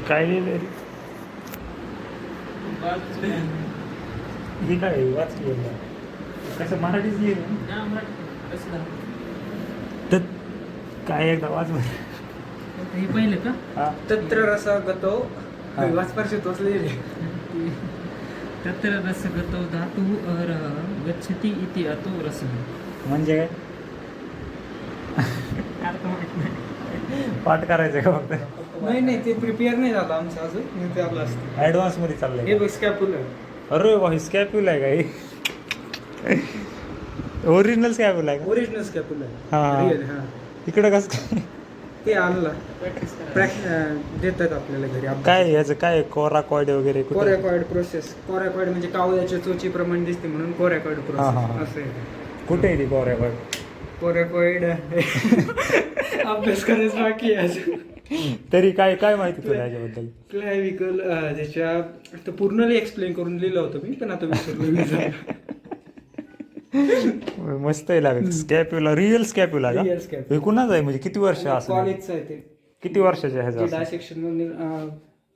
काय लिहिलं रे? हे काय वाचली कसं मराठीच लिहिलं तर काय एकदा वाच हे पहिलं का? हा तत्र रसगतो वाचपार्श्व तोच लिहिले. तत्र रसगतो धातु अरः गच्छति इति अतो रसः. म्हणजे काय अर्थ माहित नाही. पाठ करायचं का फक्त? नाही ते प्रिपेअर नाही झालं आमचं अजून. मी ते आपलं असतं. ऍडव्हान्स मध्ये हे चाललंय. बघ स्कॅप्युलर. अरे वा स्कॅप्युल आहे का? ओरिजिनल स्कॅप्युल आहे का? ओरिजिनल स्कॅप्युलर. हा. रिअल हा. इकडं कसं ते आणलं प्रॅक्टिस करा. देतात आपल्याला घरी अभ्यास. काय याचं काय कोराकॉइड वगैरे कुठे? कोरॅकॉइड प्रोसेस. कोरॅकॉइड म्हणजे कावळ्याच्या चोचीप्रमाणे दिसते म्हणून कोरॅकॉइड हा, हा, प्रोसेस हा. असं आहे. कुठे आहे ती कोराकॉइड? कोरॅकॉइड अभ्यास करायचं बाकी आहे अजून. तरी काय काय माहिती तुला याच्याबद्दल? क्लॅविकल ज्याच्या तर पूर्ण एक्सप्लेन करून लिहिलं होतं मी पण आता विसरलो मी जरा. मस्त आहे लागत. स्कॅप्युला रिअल स्कॅप्युला का? Real scapula. हे कुणाच आहे म्हणजे किती वर्ष असं? कॉलेजचं आहे ते. किती वर्षाचे ह्याचं ते असं? डायसेक्शन मध्ये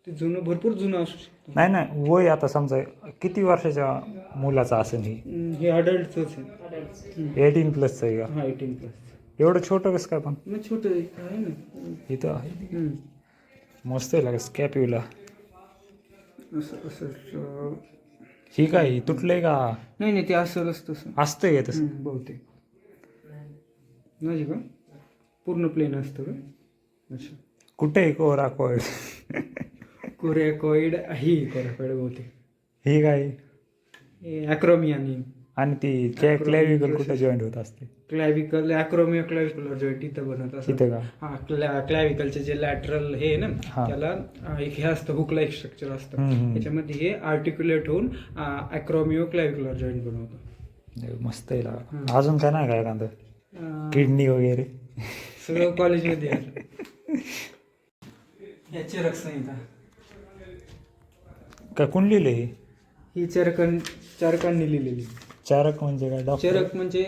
ते जुनं भरपूर जुनं असू शकतं. नाही वय आता समजा किती वर्षाच्या मुलाचा असेल हे? हे अडल्टच आहे. 18+ आहे का? हा 18+. एवढं छोटं कसं काय पण? मग छोटं आहे ना. इथं आहे. मस्त आहे लागत स्कॅप्युला. असं असं ही काय तुटलंय का? नाही ते असलच तसं असतंय का तसं? बहुतेक नाही का पूर्ण प्लेन असतं का? अच्छा कुठे आहे कोराकॉइड? कोरॅकॉइड ही कोरॅकॉइड बहुतेक. ही काय? ॲक्रोमिया नेम. आणि ती क्लॅविकल कुठे जॉईंट होत असते? क्लॅविकल ॲक्रोमिया क्लॅविकुलर जॉईंट इथं बनत असं. इथं का? हा क्लॅविकलचे जे लॅटरल हे आहे ना हा. त्याला एक हे असतं हुक लाईक स्ट्रक्चर असतं. हम्म. त्याच्यामध्ये हे आर्टिक्युलेट होऊन ॲक्रोमिओ क्लॅविकुलर जॉईंट बनवतं. मस्त आहे लागत. अजून काय नाही काय कांदा? किडनी वगैरे सगळं कॉलेजमध्ये आहे. या चरक संहिता काय कोण लिहिले हे? ही चरकांनी लिहिलेली. चारक म्हणजे काय? डॉक्टर? चरक म्हणजे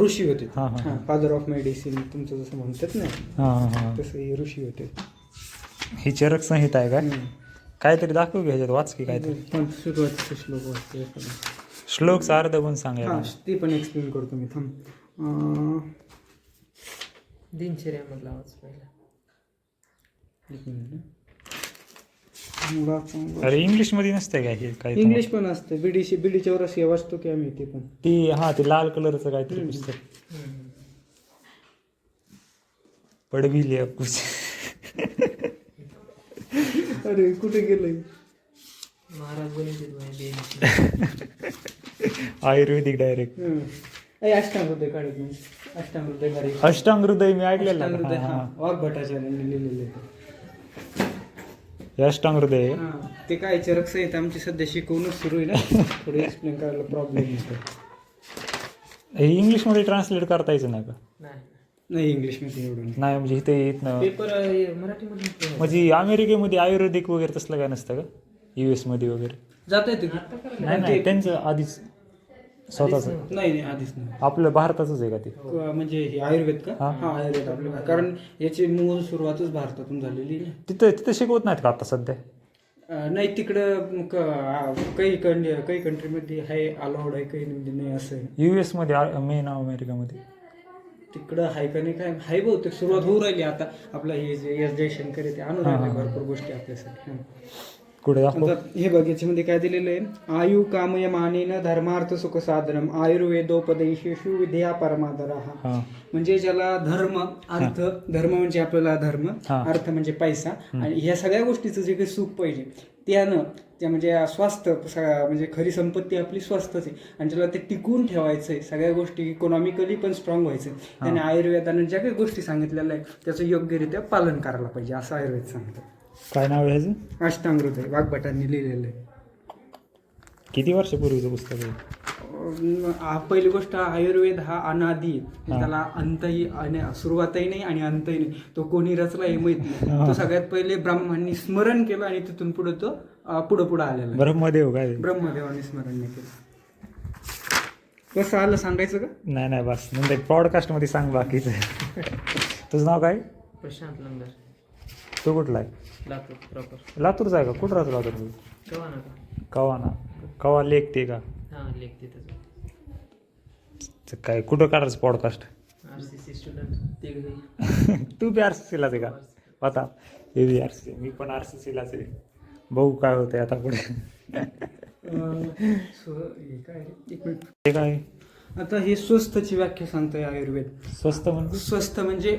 ऋषी होते. हा, हा. फादर ऑफ मेडिसिन तुमचं जसं म्हणतात ना हां तसं हे ऋषी होते. ही चरक संहिता आहे काय? काहीतरी दाखवू घ्यायच्यात वाच की काहीतरी. पण सुरुवातीचे श्लोक वाचते. श्लोक अर्ध पण सांगायला. हां ते पण एक्सप्लेन करतो मी थांब. दिनचर्यामधला आवाज पहिला. एक मिनिट. अरे इंग्लिश मध्ये नसतंय काय हे? काय इंग्लिश पण असतं. बीडीच्या वर असं वाचतो की आम्ही ते पण. ते लाल कलरचं काहीतरी पुस्तक. पडवी लिया कुछ. अरे कुठे गेलंय? महाराज गणित आयुर्वेदिक डायरेक्ट. अष्टांग हृदय काढत नाही. अष्टांग हृदय काढत. अष्टांग हृदय मी ऐकलेलं अष्टांग हृदय आहे. हा वाघभटाचार्यांनी लिहिलेलं आहे. हे अष्टांग हृदय आहे. हां ते काय चरक संहिता आमची सध्या शिकवणच सुरू आहे ना. थोडं एक्सप्लेन करायला प्रॉब्लेम येतो. हे इंग्लिश मध्ये ट्रान्सलेट करता यायचं नाही का? नाही इंग्लिशमध्ये एवढं नाही. नाही म्हणजे इथे येत ना. पेपर मराठीमध्ये म्हणजे अमेरिकेमध्ये आयुर्वेदिक वगैरे तसलं काय नसतं का? US मध्ये वगैरे? जाता येतं नाही त्यांचं आधीच स्वतःच. नाही आधीच नाही. आपलं भारताचंच आहे का ते? म्हणजे हे आयुर्वेद का? हा. हा आयुर्वेद आपलं कारण याची मूळ सुरुवातच भारतातून झालेली आहे. तिथं शिकवत नाहीत का आता सध्या? नाही तिकडं काही कंट्रीमध्ये आहे अलाउड आहे काही म्हणजे नाही असं आहे. US मध्ये मेन अमेरिकामध्ये तिकडं आहे का नाही काय आहे बहुतेक सुरुवात होऊ राहिली आता. आपलं हे जे एस जयशंकर आहे ते आणून राहिले भरपूर गोष्टी आपल्यासाठी. कुठे दाखव? आता हे बघ याच्यामध्ये काय दिलेलं आहे. आयु कामय मानेन धर्मार्थ सुख साधनम आयुर्वेदोपदेशेषु विद्या परमादरः. हां म्हणजे ज्याला धर्म अर्थ धर्म म्हणजे आपल्याला धर्म हा. अर्थ म्हणजे पैसा आणि ह्या सगळ्या गोष्टीचं जे काही सुख पाहिजे त्यानं त्या म्हणजे स्वास्थ्य म्हणजे खरी संपत्ती आपली स्वास्थ्यच आहे. आणि ज्याला ते टिकून ठेवायचं आहे सगळ्या गोष्टी इकॉनॉमिकली पण स्ट्रॉंग व्हायचं त्याने आयुर्वेदानं ज्या काही गोष्टी सांगितलेल्या आहे त्याचं योग्यरित्या पालन करायला पाहिजे असं आयुर्वेद सांगतं. काय नाव आहे ह्याचं? अष्टांग हृदय वाघभटांनी लिहिलेलं आहे. किती वर्षापूर्वीचं पुस्तक आहे? पहिली गोष्ट आयुर्वेद हा अनादी आहे. त्याला अंतही आणि सुरुवातही नाही आणि अंतही नाही. तो कोणी रचला हे माहित नाही. तो सगळ्यात पहिले ब्राह्मणांनी स्मरण केलं आणि तिथून पुढे तो पुढे आलेला. ब्रह्मदेव काय? ब्रह्मदेवाने स्मरण नाही केलं. कसं आलं सांगायचं का? नाही बस नंतर पॉडकास्ट मध्ये सांग बाकीचं. तुझं नाव काय? प्रशांत लंगर. तो कुठला आहे? लातूर प्रॉपर. लातूरचा आहे का? कुठं राहतो लातूर? कवा ना का? कवाना. कवा लेक ते का? हां लेख तिथंच. काय कुठं काढायचं पॉडकास्ट? RCC स्टुडंट ते तू बी RCCलाच आहे का? आता हे बी RCC, मी पण RCCलाच आहे. बघू काय होतंय आता पुढे. एक मिनिट. हे काय आता हे स्वस्थची व्याख्या सांगतोय आयुर्वेद. स्वस्त म्हणजे? स्वस्थ म्हणजे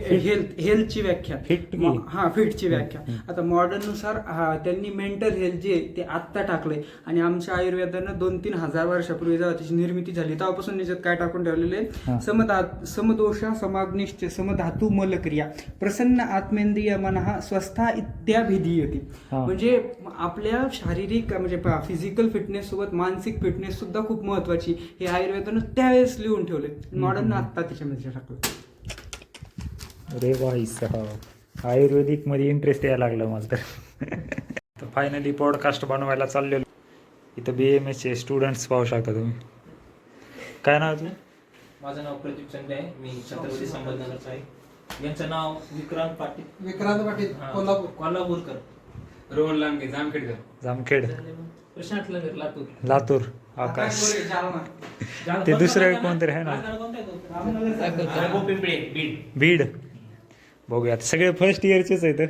हेल्थची व्याख्या. फिट की? हा फिटची व्याख्या. आता मॉडर्न नुसार त्यांनी मेंटल हेल्थ जे ते आत्ता टाकलंय आणि आमच्या आयुर्वेदानं 2-3 हजार वर्षापूर्वी जेव्हा त्याची निर्मिती झाली तेव्हापासून त्याच्यात काय टाकून ठेवलेले हा. समदोषा समाग्निश्च समधातू मलक्रिया प्रसन्न आत्मेंद्रिय मनः स्वस्था इत्याभिधीयते. हा. म्हणजे आपल्या शारीरिक म्हणजे फिजिकल फिटनेस सोबत मानसिक फिटनेस सुद्धा खूप महत्वाची हे आयुर्वेदानं त्यावेळेस लिहून ठेवले. मॉडर्न आत्ता त्याच्यामध्ये टाकलं. अरे भाई साहब, आयुर्वेदिक मध्ये इंटरेस्ट यायला लागला मला तर. फायनली पॉडकास्ट बनवायला चाललेलो. इथं BMS चे स्टुडंट्स पाहू शकता तुम्ही. काय नाव तुझं? माझं नाव प्रदीप चंदे आहे. मी छत्रपती संभाजीनगरचा आहे. यांचं नाव विक्रांत पाटील. हां. कोल्हापूरकर. रोहन लांगे जामखेडकर. जामखेड. प्रशांत लंगर लातूर. लातूर. आकाश. ते दुसरं कोणतरी आहे ना? बीड. बघूयात, सगळे फर्स्ट इयरचेच आहेत.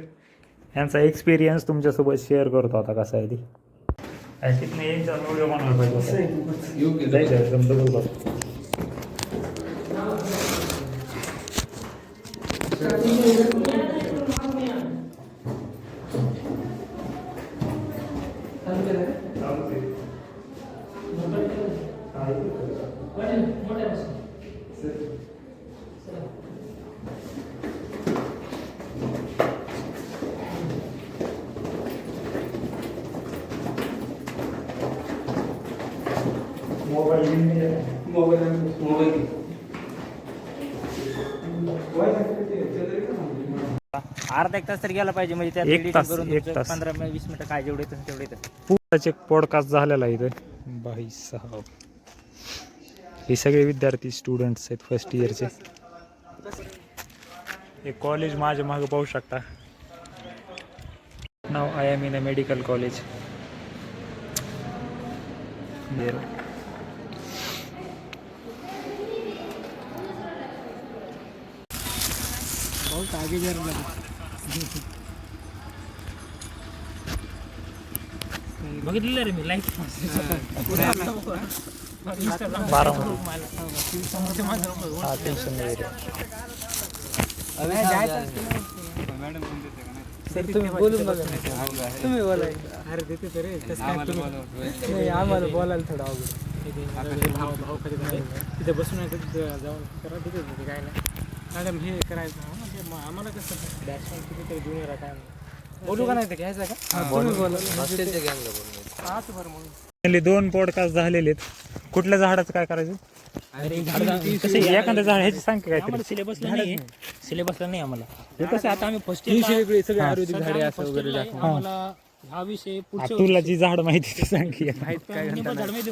यांचा एक्सपिरियन्स तुमच्यासोबत शेअर करतो आता कसा आहे ती. तिथनं यांचा व्हिडिओ बनवायला पाहिजे. जायचं जमतं बघू. अर्धा एक तास तरी गेला पाहिजे म्हणजे त्यात एक editing तास, करून एक तुमचं तास. 15-20 मिनिटं काय जेवढे येतं तेवढे येतं. पूर्ण पॉडकास्ट झालेला आहे इथं. भाई साहब, हे सगळे विद्यार्थी स्टुडंट्स आहेत फर्स्ट इयरचे. हे कॉलेज माझ्या मागे पाहू शकता. Now I am in a medical college. बघितलेलं रे मी लाईक. टेन्शन नाही. तुम्ही बोलून बघा. तुम्ही बोला. अरे देते तर रे नाही आम्हाला बोलायला थोडं अवघड. तिथे बसून जाऊन करा तिथे काय नाही मॅडम हे करायचं आम्हाला कसं बॅट्समॅन कितीतरी ज्युनियर काय बोलू का नाही ते घ्यायचं का? तुम्ही बोला. असं बरं म्हणून 2 पॉडकास्ट झालेले आहेत. कुठल्या झाडाचं काय करायचं? अरे कसं एखादं झाड ह्याची सांग काय आम्हाला सिलेबसला नाही सिलेबसला नाही आम्हाला हे कसं आता आम्ही फर्स्ट इयर सगळे आयुर्वेदिक झाडे असं वगैरे आम्हाला हा विषय पुढच्या तुला जी झाड माहिती ती सांग की. झाड माहिती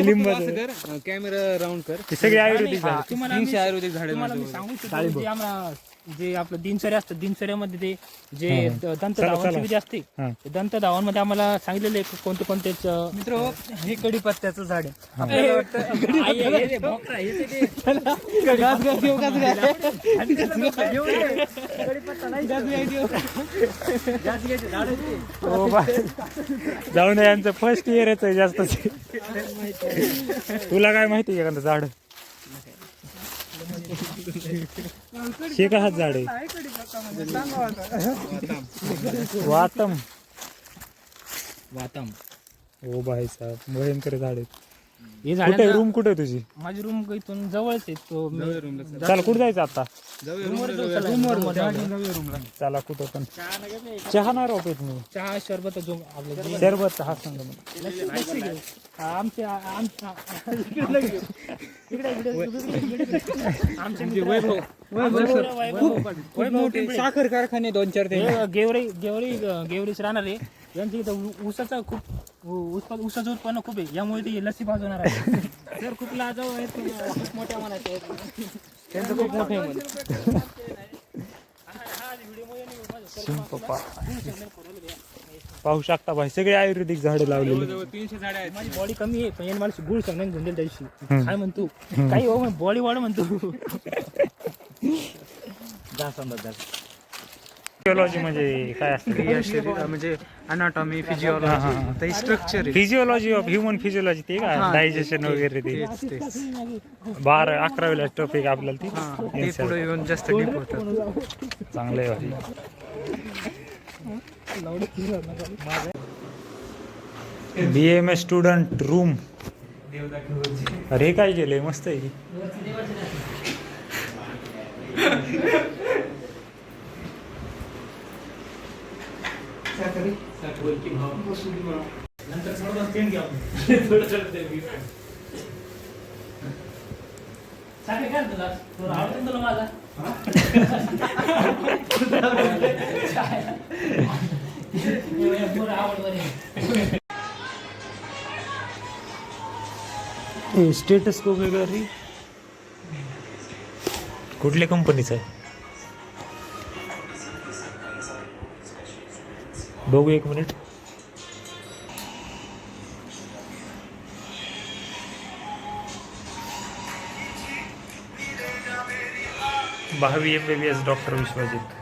लिंबाचं कॅमेरा राऊंड कर. हे सगळे आयुर्वेदिक झाड. तुम्हाला 300 आयुर्वेदिक झाडे तुम्हाला मी सांगू शकतो जे आम्हाला जे आपलं दिनचर्या असतं दिनचर्यामध्ये ते जे दंतधावन जे असते हां. ते दंतधावांमध्ये आम्हाला सांगितलेलं आहे कोणते कोणतेच मित्र हे कडीपत्त्याचं झाड आहे. आपल्याला वाटतं आई आहे रे, भोकरा, हे ते ते. हो बा. जाऊन दे, यांचं फर्स्ट इयरच आहे जास्त. तुला काय माहिती आहे एखादं झाड? शेकाहात झाड आहे. वातम. वातम हो भाई साहेब, भयंकर झाड आहेत. हे कुठे झाड रूम कुठे आहे तुझी? माझी रूम इथून जवळच आहे तो चला कुठे जायचं आता? रूमवर चला कुठं पण. चहा नाही राहत मी. चहा सरबत जो आपलं सरबत हा सांग मग. आमचे साखर कारखाने 2-4 ते गेवरीच राहणार आहे. यांची इथं ऊसाचा खूप ऊसाचं उत्पन्न खूप आहे यामुळे ते लस्सी भाजवणार आहे. जर खूप लाजाव आहेत खूप मोठ्या मनाचे आहेत त्यांचं खूप मोठे पप्पा पाहू शकता भाई सगळे आयुर्वेदिक झाडे लावलेली. जवळ 300 झाडे आहेत. माझी बॉडी कमी आहे पण याने मला गुळ सांगण्याने झुंडेल त्या दिवशी काय म्हणतो काही हो बॉडी वाढ म्हणतो. जा समजा जा. फिजिओलॉजी म्हणजे काय असतं? म्हणजे अनाटॉमी फिजिओलॉजी स्ट्रक्चर आहे. फिजिओलॉजी ऑफ ह्युमन फिजिओलॉजी ते का डायजेशन वगैरे ते 12-11वीला टॉपिक आपल्याला ते ती पुढे येऊन जास्त डीप होतं. चांगलं आहे भाई. BMS student room. अरे काय केलंय मस्त आहे की. नंतर थोडं तेल घ्या थोडं तेल घ्या. काय काय तुला थोडं आवडतं तुला माझा स्टेटस्कोप वगैरे कुठल्या कंपनीचं आहे बघू एक मिनिट. भावी MBBS डॉक्टर विश्वजित.